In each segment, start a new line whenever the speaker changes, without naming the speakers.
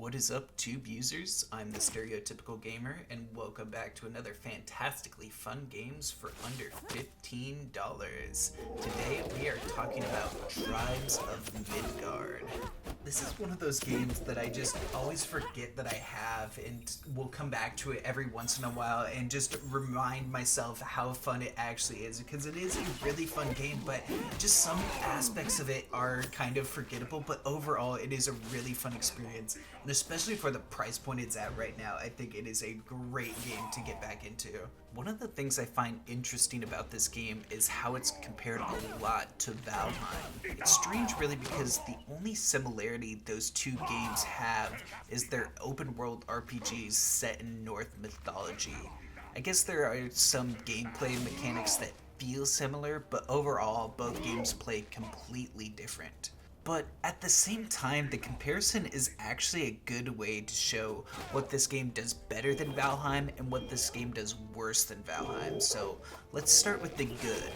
What is up, Tube users? I'm the Stereotypical Gamer, and welcome back to another fantastically fun games for under $15. Today we are talking about Tribes of Midgard. This is one of those games that I just always forget that I have, and will come back to it every once in a while and just remind myself how fun it actually is, because it is a really fun game, but just some aspects of it are kind of forgettable, but overall it is a really fun experience. And especially for the price point it's at right now, I think it is a great game to get back into. One of the things I find interesting about this game is how it's compared a lot to Valheim. It's strange really because the only similarity those two games have is they're open world RPGs set in Norse mythology. I guess there are some gameplay mechanics that feel similar, but overall both games play completely different. But at the same time, the comparison is actually a good way to show what this game does better than Valheim and what this game does worse than Valheim. So let's start with the good.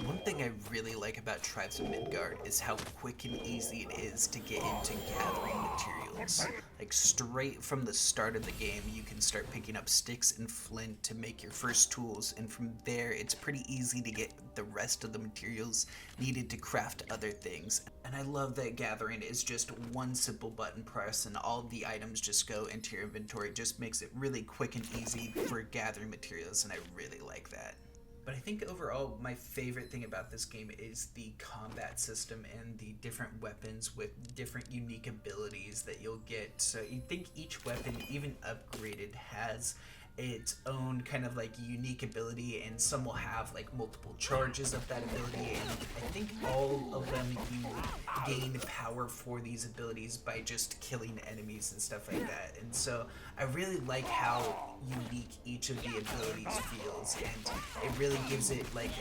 One thing I really like about Tribes of Midgard is how quick and easy it is to get into gathering materials. Like straight from the start of the game, you can start picking up sticks and flint to make your first tools, and from there it's pretty easy to get the rest of the materials needed to craft other things. And I love that gathering is just one simple button press and all of the items just go into your inventory. It just makes it really quick and easy for gathering materials, and I really like that. But I think overall my favorite thing about this game is the combat system and the different weapons with different unique abilities that you'll get. So you think each weapon, even upgraded, has its own kind of like unique ability, and some will have like multiple charges of that ability, and I think all of them you gain power for these abilities by just killing enemies and stuff like that. And so I really like how unique each of the abilities feels, and it really gives it like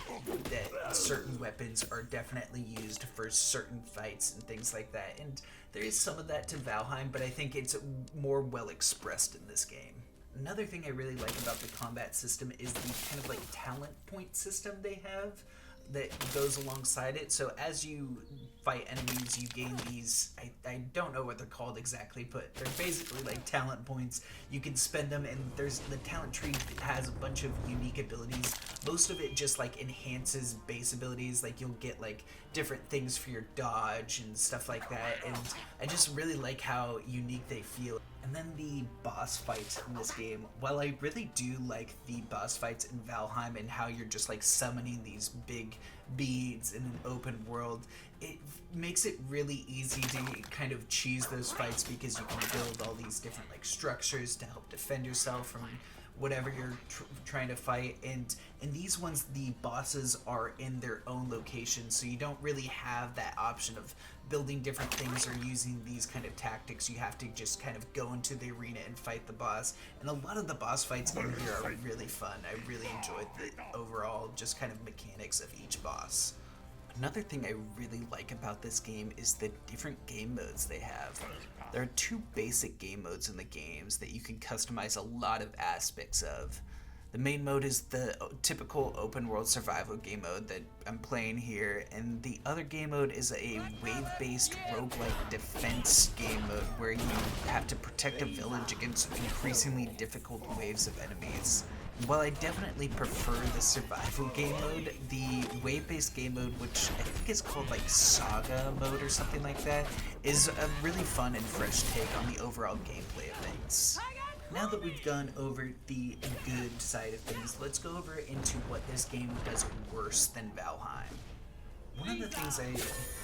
that certain weapons are definitely used for certain fights and things like that. And there is some of that to Valheim, but I think it's more well expressed in this game. Another thing I really like about the combat system is the kind of like talent point system they have that goes alongside it. So as you fight enemies, you gain these, I don't know what they're called exactly, but they're basically like talent points. You can spend them, and there's the talent tree has a bunch of unique abilities. Most of it just like enhances base abilities, like you'll get like different things for your dodge and stuff like that, and I just really like how unique they feel. And then the boss fights in this game, while I really do like the boss fights in Valheim and how you're just like summoning these big beads in an open world, it makes it really easy to kind of choose those fights because you can build all these different like structures to help defend yourself from whatever you're trying to fight. And in these ones, the bosses are in their own location, so you don't really have that option of building different things or using these kind of tactics. You have to just kind of go into the arena and fight the boss, and a lot of the boss fights in here are really fun. I really enjoyed the overall just kind of mechanics of each boss. Another thing I really like about this game is the different game modes they have. There are two basic game modes in the games that you can customize a lot of aspects of. The main mode is the typical open world survival game mode that I'm playing here, and the other game mode is a wave-based roguelike defense game mode where you have to protect a village against increasingly difficult waves of enemies. While I definitely prefer the survival game mode, the wave-based game mode, which I think is called like Saga mode or something like that, is a really fun and fresh take on the overall gameplay of things. Now that we've gone over the good side of things, let's go over into what this game does worse than Valheim. One of the things I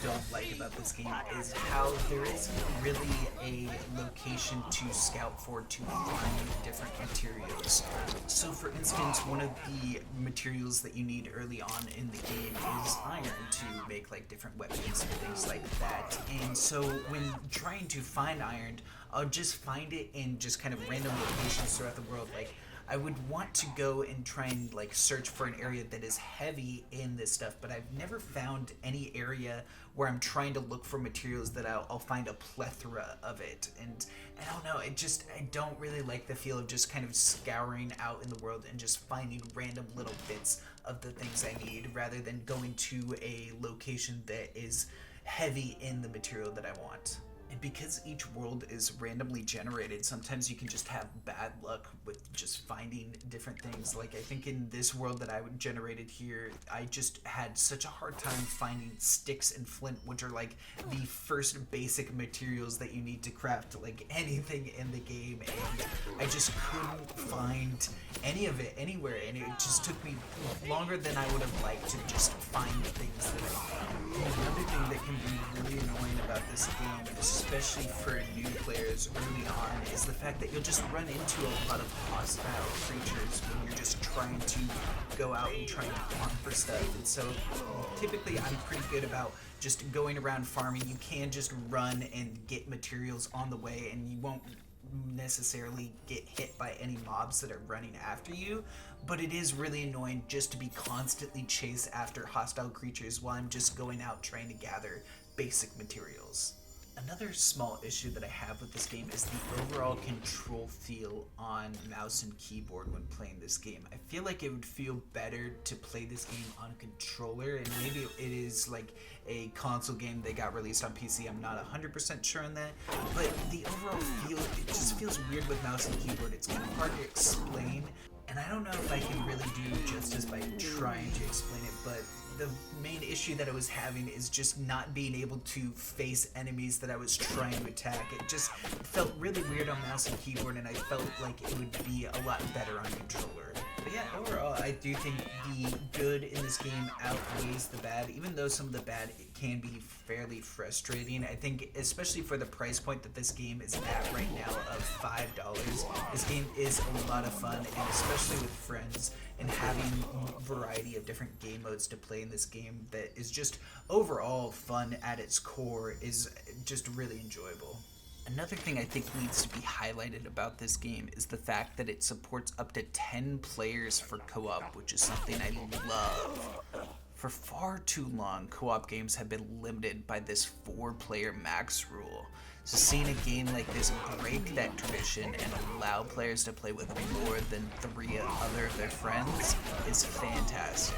don't like about this game is how there isn't really a location to scout for to find different materials. So for instance, one of the materials that you need early on in the game is iron to make like different weapons and things like that. And so when trying to find iron, I'll just find it in just kind of random locations throughout the world. Like I would want to go and try and like search for an area that is heavy in this stuff, but I've never found any area where I'm trying to look for materials that I'll find a plethora of it. And I don't know, I don't really like the feel of just kind of scouring out in the world and just finding random little bits of the things I need, rather than going to a location that is heavy in the material that I want. And because each world is randomly generated, sometimes you can just have bad luck with just finding different things. Like, I think in this world that I generated here, I just had such a hard time finding sticks and flint, which are like the first basic materials that you need to craft like anything in the game. And I just couldn't find any of it anywhere, and it just took me longer than I would have liked to just find things that I found. Another thing that can be really annoying about this game, especially for new players early on, is the fact that you'll just run into a lot of hostile creatures when you're just trying to go out and trying to farm for stuff. And so typically I'm pretty good about just going around farming. You can just run and get materials on the way, and you won't necessarily get hit by any mobs that are running after you, but it is really annoying just to be constantly chased after hostile creatures while I'm just going out trying to gather basic materials. Another small issue that I have with this game is the overall control feel on mouse and keyboard when playing this game. I feel like it would feel better to play this game on controller, and maybe it is like a console game that got released on PC. I'm not 100% sure on that, but the overall feel, it just feels weird with mouse and keyboard. It's kind of hard to explain, and I don't know if I can really do justice by trying to explain it, but the main issue that I was having is just not being able to face enemies that I was trying to attack. It just felt really weird on mouse and keyboard, and I felt like it would be a lot better on controller. But yeah, overall, I do think the good in this game outweighs the bad, even though some of the bad can be fairly frustrating. I think, especially for the price point that this game is at right now of $5, this game is a lot of fun, and especially with friends, and having a variety of different game modes to play in this game that is just overall fun at its core is just really enjoyable. Another thing I think needs to be highlighted about this game is the fact that it supports up to 10 players for co-op, which is something I love. For far too long, co-op games have been limited by this 4-player max rule. So seeing a game like this break that tradition and allow players to play with more than 3 other of their friends is fantastic.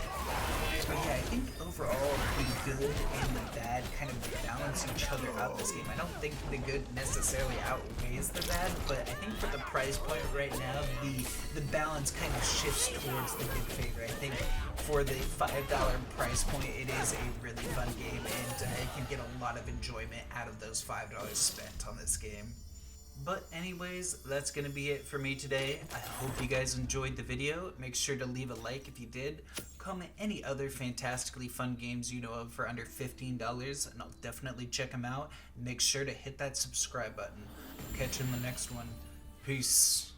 But yeah, I think overall the good and the bad kind of balance each other out this game. I don't think the good necessarily outweighs the bad, but I think for the price point right now, the balance kind of shifts towards the good favor. I think for the $5 price point, it is a really fun game, and I can get a lot of enjoyment out of those $5 spent on this game. But anyways, that's going to be it for me today. I hope you guys enjoyed the video. Make sure to leave a like if you did. Comment any other fantastically fun games you know of for under $15, and I'll definitely check them out. Make sure to hit that subscribe button. Catch you in the next one. Peace.